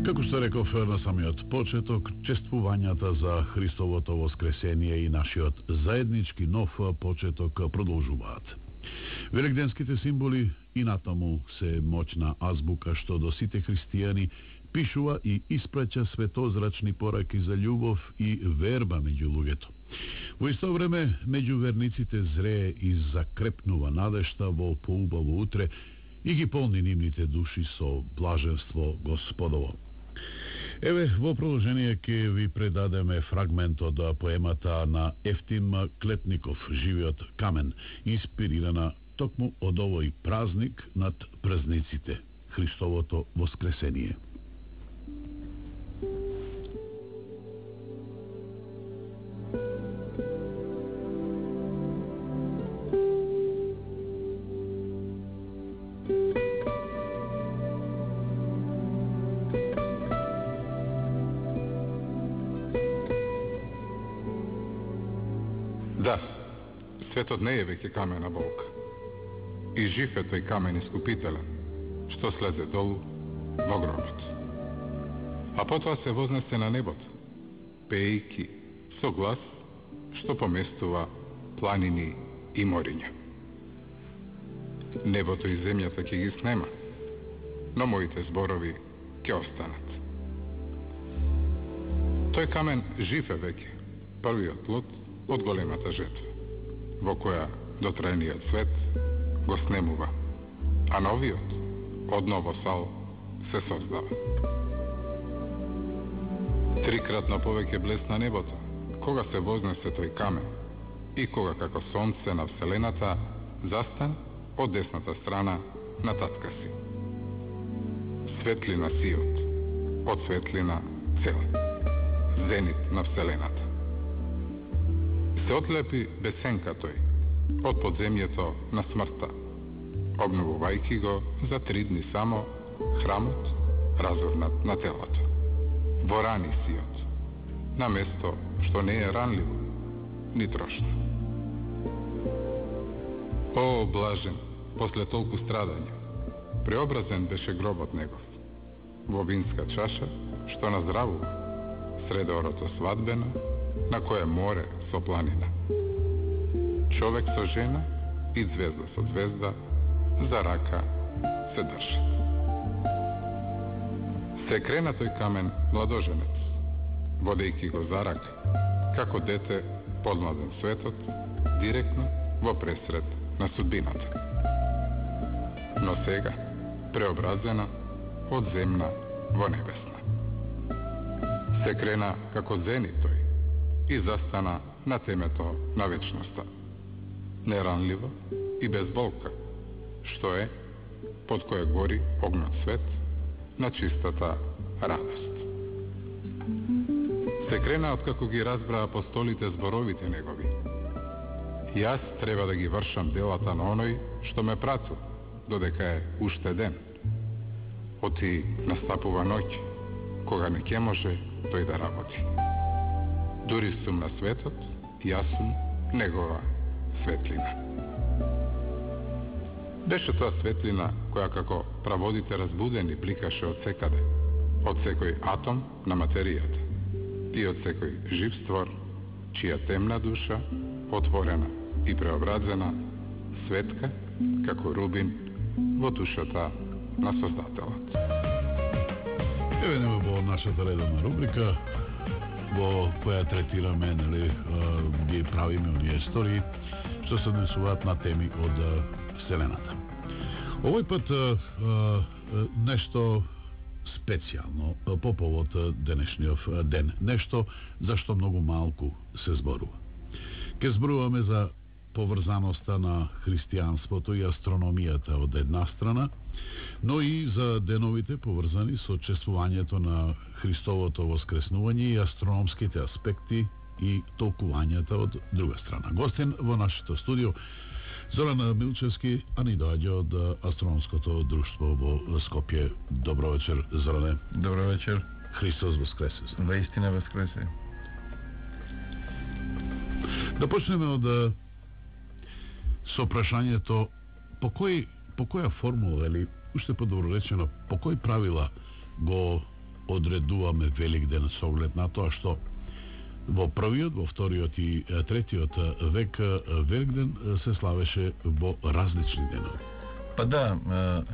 Како што реков на самиот почеток, чествувањата за Христовото воскресение и нашиот заеднички нов почеток продолжуваат. Великденските символи и натаму се моćна азбука што до сите христијани пишува и испраќа светозрачни пораки за љубов и верба меѓу луѓето. Во исто време, меѓу верниците зрее и закрепнува надежта во поубаво утре и ги полни нивните души со блаженство Господово. Еве, во продолжение ќе ви предадеме фрагмент од поемата на Ефтим Клетников, Живиот камен, инспирирана токму од овој празник над празниците, Христовото воскресение. Да, светот не е веќе камена болка. И жив е тој камен искупителен, што слезе долу во гробот. А потоа се вознесе на небото, пеејки со глас што поместува планини и мориња. Небото и земјата ќе ги снема, но моите зборови ќе останат. Тој камен жив е веќе, првиот плод од големата жетва, во која дотраениот свет го снемува, а новиот од ново сал се создава. Трикратно повеќе блесна небото, кога се вознесе тој камен и кога како сонце на вселената застан од десната страна на татка си. Светлина сиот, од светлина цел, зенит на вселената. Се отлепи без сенка тој, од подземјето на смртта, обновувајќи го за 3 дни само храмот разорнат на телото. Во рани сиот, на место што не е ранливо, ни трошно. О, блажен, после толку страдања, преобразен беше гробот негов, во винска чаша, што наздравува, сред орото свадбено, на кое море со планина. Човек со жена и звезда со звезда за рака се држат. Се крена тој камен младоженец, водејќи го за рака, како дете подмладен светот, директно во пресред на судбината. Но сега, преобразена од земна во небесна. Се крена како зенит тој и застана на темето на вечноста. Неранливо и без болка, што е, под која гори огнат свет на чистата радост. Се крена откако ги разбра апостолите зборовите негови. Јас треба да ги вршам делата на оној што ме пратил, додека е уште ден. Оти настапува ноќ, кога не ќе може тој да работи. Дури сум на светот, јас сум негова светлина. Беше тоа светлина која како праводите разбудени бликаше од секаде, од секој атом на материјата и од секој жив створ, чија темна душа, отворена и преобразена, светка како рубин во душата на Создателот. Еве во нашата редовна рубрика, во која третираме, ги правиме оние истории што се однесуваат на теми од Вселената. Овој пат нешто специјално по повод денешниот ден, нешто за што многу малку се зборува. Ке зборуваме за поврзаноста на христијанството и астрономијата од една страна, но и за деновите поврзани со чествувањето на Христовото воскреснување и астрономските аспекти и толкувањата од друга страна. Гостин во нашето студио Зоран Милчевски, а ни доаѓа од Астрономското друштво во Скопје. Добро вечер, Зоране. Добро вечер. Христос воскресе. Ваистина воскресе. Да почнеме од со прашањето по која формула или уште подобро речено по кои правила го одредуваме Великден со оглед на тоа што во првиот, во вториот и третиот век Великден се славеше во различни денови. Па да,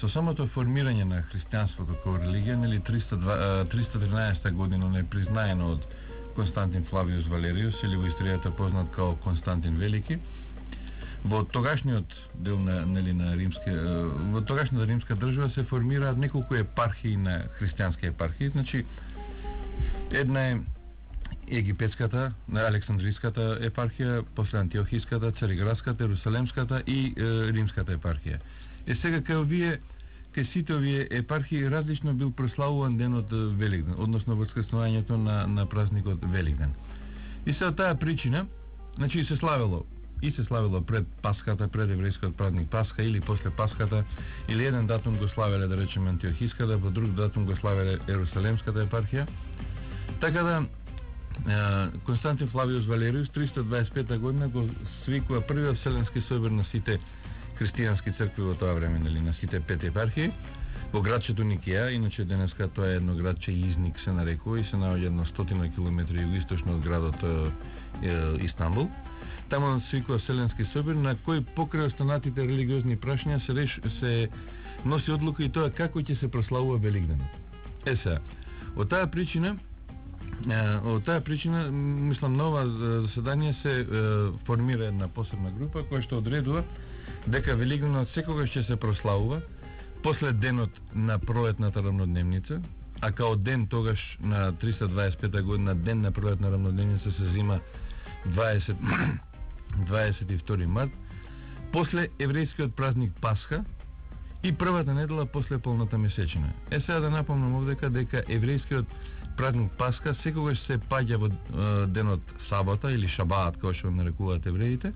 со самото формирање на христијанството како религија, нели 313 година непризнаено од Константин Флавиус Валериус, или во историјата познат како Константин Велики, во тогашниот дел на во тогашната римска држава се формираат неколку епархии на христијански епархии, значи една е египетската, на Александриската епархија, после Антиохиската, Цариградската, Ерусалемската и римската епархија. Сега кај сите овие епархии различно бил прославуван денот Великден, односно воскреснувањето на празникот Великден. И се од таа причина, значи се славело пред Пасхата, пред еврејскиот празник Пасха, или после Пасхата, или еден датум го славеле, да речеме, Антиохиската, во друг датум го славеле Ерусалемската епархија. Така да Константин Флавиус Валериус 325 година го свикува првиот вселенски собор на сите христијански цркви во тоа време, нели, на сите 5 епархии, во градчето Никеја, иначе денеска тоа е едно градче Изник се нарекува и се наоѓа на 100 километри югоисточно од градот Истанбул. Таму свикува вселенски собор на кој покрај останатите религиозни прашања се носи одлука и тоа како ќе се прославува Великденот. Сега, од таа причина, мислам, на ова заседание се формира една посебна група која што одредува дека Великденот секогаш ќе се прославува после денот на пролетната рамнодневница, а као ден тогаш на 325 година, ден на пролетна рамнодневница се зима 22 март, после еврејскиот празник Пасха и првата недела после полната месечина. Сега да напомнам овдека дека еврејскиот празник Пасха секогаш се паѓа во денот сабота или шабаат, како што нарекуваат евреите,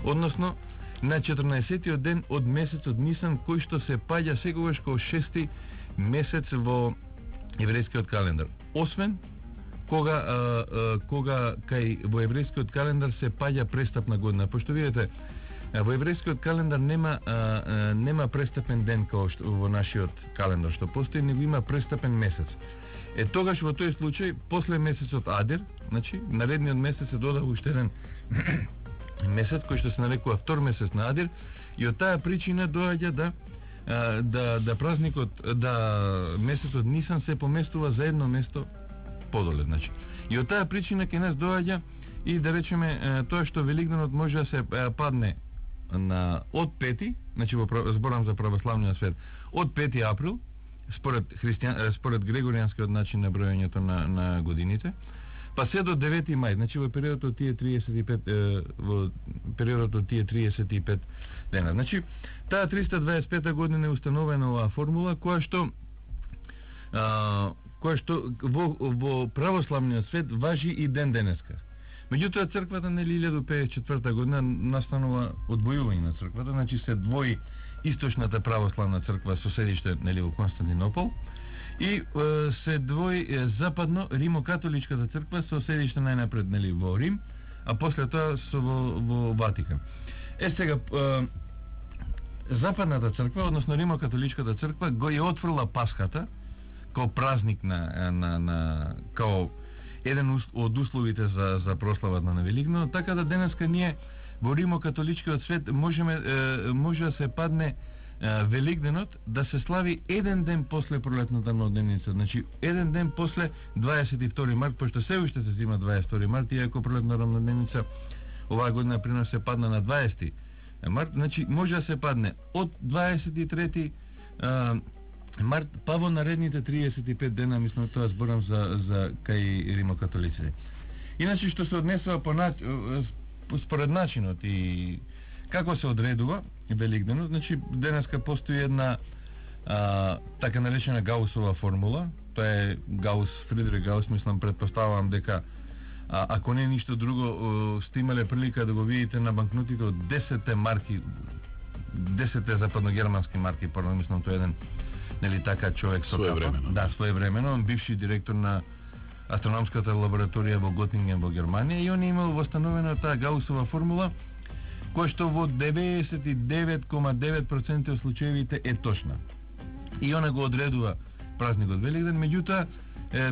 односно на 14-тиот ден од месецот Нисан, кој што се паѓа секогаш како 6-ти месец во еврејскиот календар. Освен кога кај во еврејскиот календар се паѓа престапна година, пошто видите во еврејскиот календар нема престапен ден како што во нашиот календар што постои, него има престапен месец. Тогаш во тој случај после месецот Адир, значи наредниот месец се додава уште еден месец кој што се нарекува втор месец на Адир, и од таа причина доаѓа да празникот, да месецот Нисан се поместува за едно место подоле, значи. И од таа причина кај нас доаѓа и да речеме тоа што Великденот може да се падне од 5, значи зборам за православниот свет, од 5 април според грегоријанскиот начин на броењето на годините, па се до 9 мај, значи во периодот од тие 35 дена. Значи, таа 325 година е установена оваа формула која што во православниот свет важи и ден денеска. Меѓутоа црквата на 1054 година настанува одвојување на црквата, значи се двои источната православна црква со седиште во Константинопол и се двои западно римокатоличката црква со седиште најнапред во Рим, а после тоа во Ватикан. Сега западната црква, односно римокатоличката црква го ја отфрла Пасхата како празник како еден од условите за прославата на Великденот, така да денеска ние во римокатоличкиот свет може да се падне Великденот да се слави еден ден после пролетната рамнодневница, значи еден ден после 22 март, пошто се уште се зима 22 март, иако пролетна рамнодневница оваа година при нас се падна на 20 март, значи може да се падне од 23 март па во наредните 35 дена, мислам тоа зборам за кај римокатолиците. Иначе што се однесува според начинот и како се одредува Великденот, значи денеска постои една така наречена Гаусова формула. Тоа е Фридрих Гаус, мислам, предпоставувам дека ако не ништо друго сте имале прилика да го видите на банкнотите од 10 марки, 10 западногермански марки, мислам, тоа е еден така човек со капа. Да, своевремено, бивши директор на астрономската лабораторија во Готинген во Германија, и он е имал восстановена таа Гаусова формула, која што во 99,9% од случаевите е точна. И она го одредува празникот Великден, меѓутоа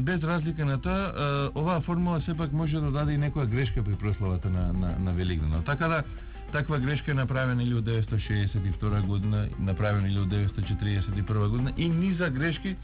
без разлика на тоа, оваа формула сепак може да даде и некоја грешка при прославата на Великден. Така да, таква грешка е направена или од 1962 година, направена или од 1941 година и низа грешки